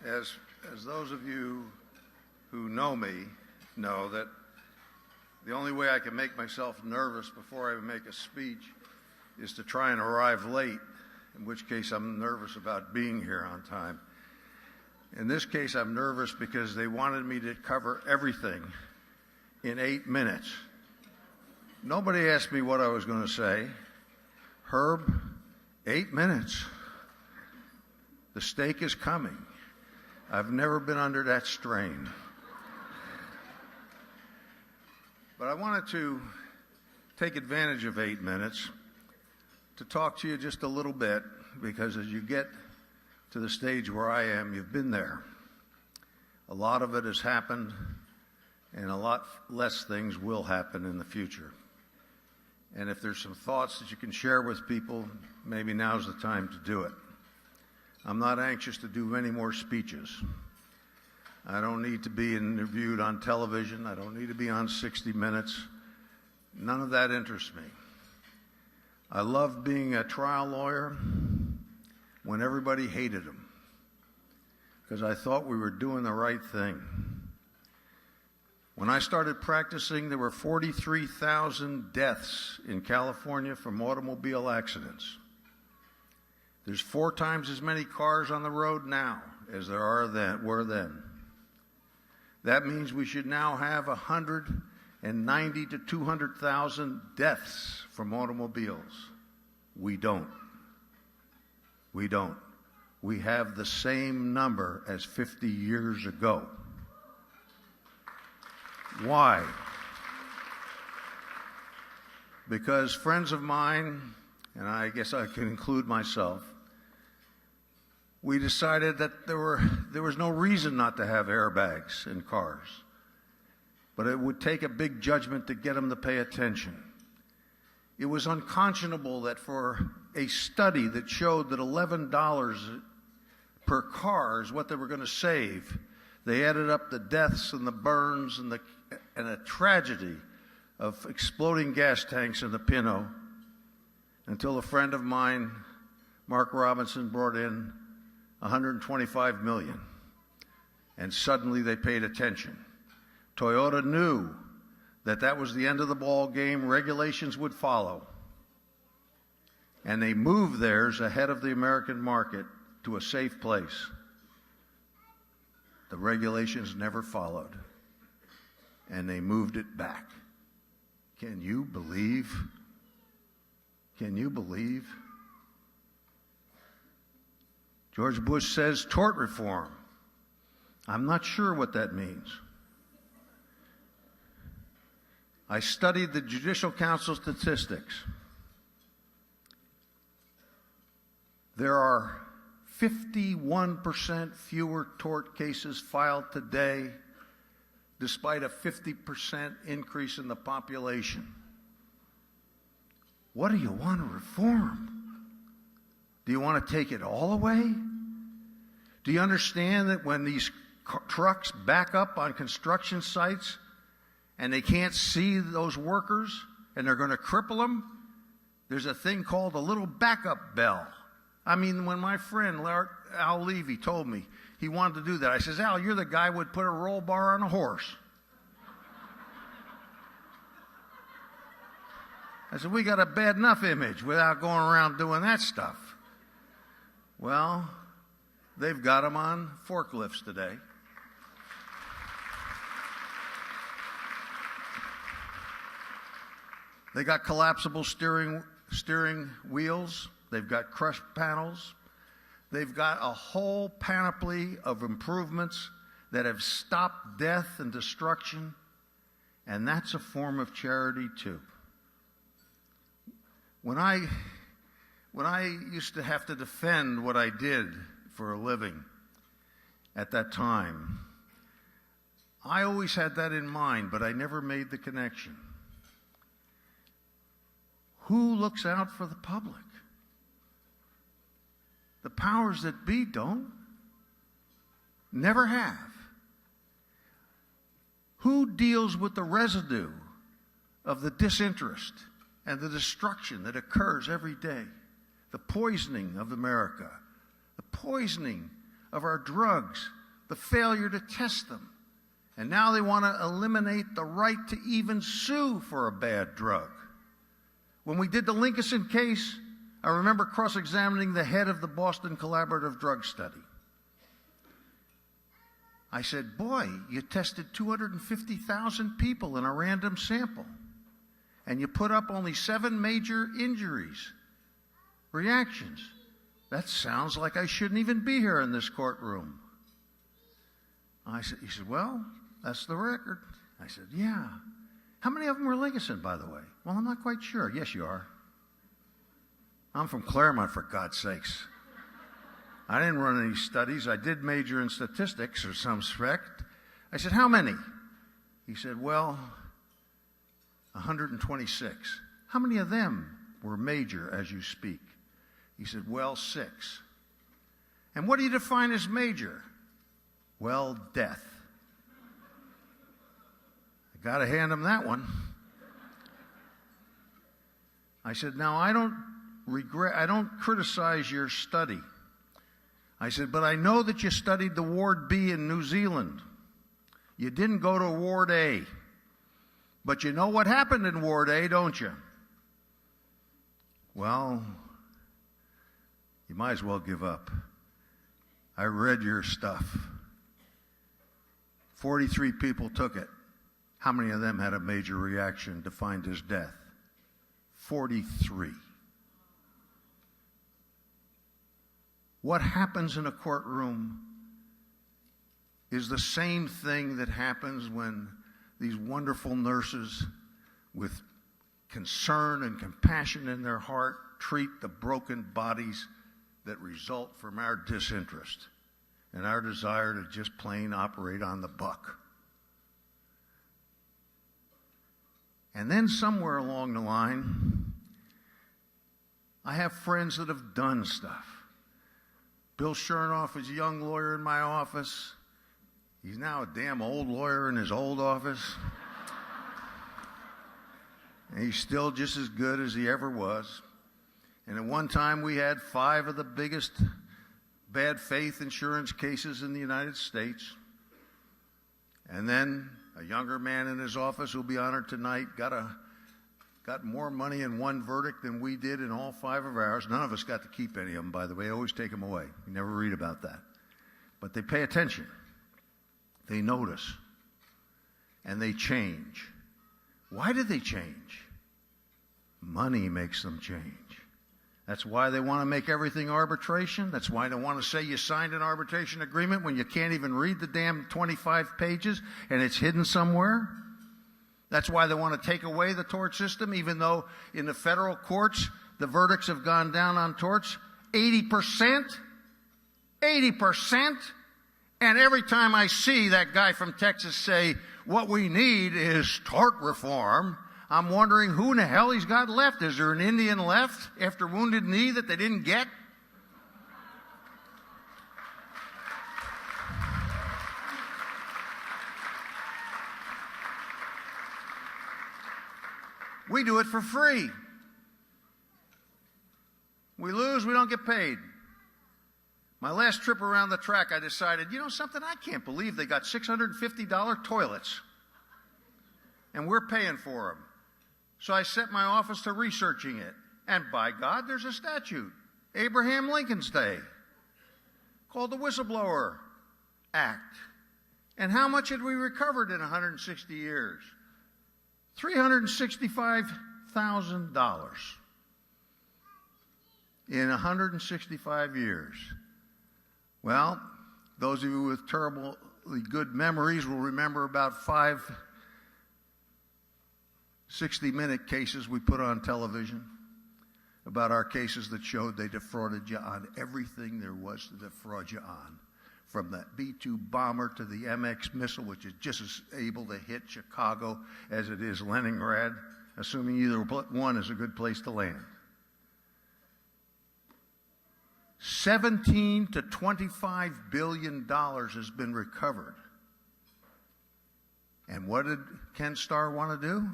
As those of you who know me know, that the only way I can make myself nervous before I make a speech is to try and arrive late, in which case I'm nervous about being here on time. In this case, I'm nervous because they wanted me to cover everything in 8 minutes. Nobody asked me what I was going to say. Herb, 8 minutes. The steak is coming. I've never been under that strain. But I wanted to take advantage of 8 minutes to talk to you just a little bit, because as you get to the stage where I am, you've been there. A lot of it has happened, and a lot less things will happen in the future. And if there's some thoughts that you can share with people, maybe now's the time to do it. I'm not anxious to do any more speeches. I don't need to be interviewed on television. I don't need to be on 60 Minutes. None of that interests me. I loved being a trial lawyer when everybody hated him, because I thought we were doing the right thing. When I started practicing, there were 43,000 deaths in California from automobile accidents. There's 4 times as many cars on the road now as there were then. That means we should now have 190 to 200,000 deaths from automobiles. We don't. We don't. We have the same number as 50 years ago. Why? Because friends of mine, and I guess I can include myself, we decided that there was no reason not to have airbags in cars. But it would take a big judgment to get them to pay attention. It was unconscionable that for a study that showed that $11 per car is what they were going to save, they added up the deaths and the burns and a tragedy of exploding gas tanks in the Pinot, until a friend of mine, Mark Robinson, brought in $125 million. And suddenly they paid attention. Toyota knew that that was the end of the ball game. Regulations would follow. And they moved theirs ahead of the American market to a safe place. The regulations never followed, and they moved it back. Can you believe? Can you believe? George Bush says tort reform. I'm not sure what that means. I studied the Judicial Council statistics. There are 51% fewer tort cases filed today, despite a 50% increase in the population. What do you want to reform? Do you want to take it all away? Do you understand that when these trucks back up on construction sites and they can't see those workers and they're going to cripple them, there's a thing called a little backup bell. I mean, when my friend Al Levy told me he wanted to do that, I says, Al, you're the guy who would put a roll bar on a horse. I said, we got a bad enough image without going around doing that stuff. Well, they've got them on forklifts today. They got collapsible steering wheels. They've got crush panels. They've got a whole panoply of improvements that have stopped death and destruction, and that's a form of charity too. When I used to have to defend what I did for a living at that time, I always had that in mind, but I never made the connection. Who looks out for the public? The powers that be don't. Never have. Who deals with the residue of the disinterest and the destruction that occurs every day? The poisoning of America, the poisoning of our drugs, the failure to test them. And now they want to eliminate the right to even sue for a bad drug. When we did the Lincoln case, I remember cross-examining the head of the Boston Collaborative Drug Study. I said, boy, you tested 250,000 people in a random sample, and you put up only 7 major injuries, reactions. That sounds like I shouldn't even be here in this courtroom. He said, well, that's the record. I said, yeah. How many of them were Lincoln, by the way? Well, I'm not quite sure. Yes, you are. I'm from Claremont, for God's sakes. I didn't run any studies. I did major in statistics or some respect. I said, how many? He said, well, 126. How many of them were major as you speak? He said, well, 6. And what do you define as major? Well, death. I got to hand him that one. I said, now I don't criticize your study. I said, but I know that you studied the Ward B in New Zealand. You didn't go to Ward A. But you know what happened in Ward A, don't you? Well, you might as well give up. I read your stuff. 43 people took it. How many of them had a major reaction defined as death? 43. What happens in a courtroom is the same thing that happens when these wonderful nurses with concern and compassion in their heart treat the broken bodies that result from our disinterest and our desire to just plain operate on the buck. And then somewhere along the line, I have friends that have done stuff. Bill Chernoff is a young lawyer in my office. He's now a damn old lawyer in his old office. And he's still just as good as he ever was. And at one time, we had 5 of the biggest bad faith insurance cases in the United States. And then a younger man in his office who'll be honored tonight got more money in one verdict than we did in all 5 of ours. None of us got to keep any of them, by the way. I always take them away. You never read about that. But they pay attention. They notice. And they change. Why do they change? Money makes them change. That's why they want to make everything arbitration. That's why they want to say you signed an arbitration agreement when you can't even read the damn 25 pages and it's hidden somewhere. That's why they want to take away the tort system, even though in the federal courts the verdicts have gone down on torts 80%. 80%. And every time I see that guy from Texas say, what we need is tort reform, I'm wondering who in the hell he's got left. Is there an Indian left after Wounded Knee that they didn't get? We do it for free. We lose, we don't get paid. My last trip around the track, I decided, you know something, I can't believe they got $650 toilets. And we're paying for them. So I set my office to researching it. And by God, there's a statute, Abraham Lincoln's Day, called the Whistleblower Act. And how much had we recovered in 160 years? $365,000 in 165 years. Well, those of you with terribly good memories will remember about 5 60-minute cases we put on television about our cases that showed they defrauded you on everything there was to defraud you on, from the B-2 bomber to the MX missile, which is just as able to hit Chicago as it is Leningrad, assuming either one is a good place to land. 17 to $25 billion has been recovered. And what did Ken Starr want to do?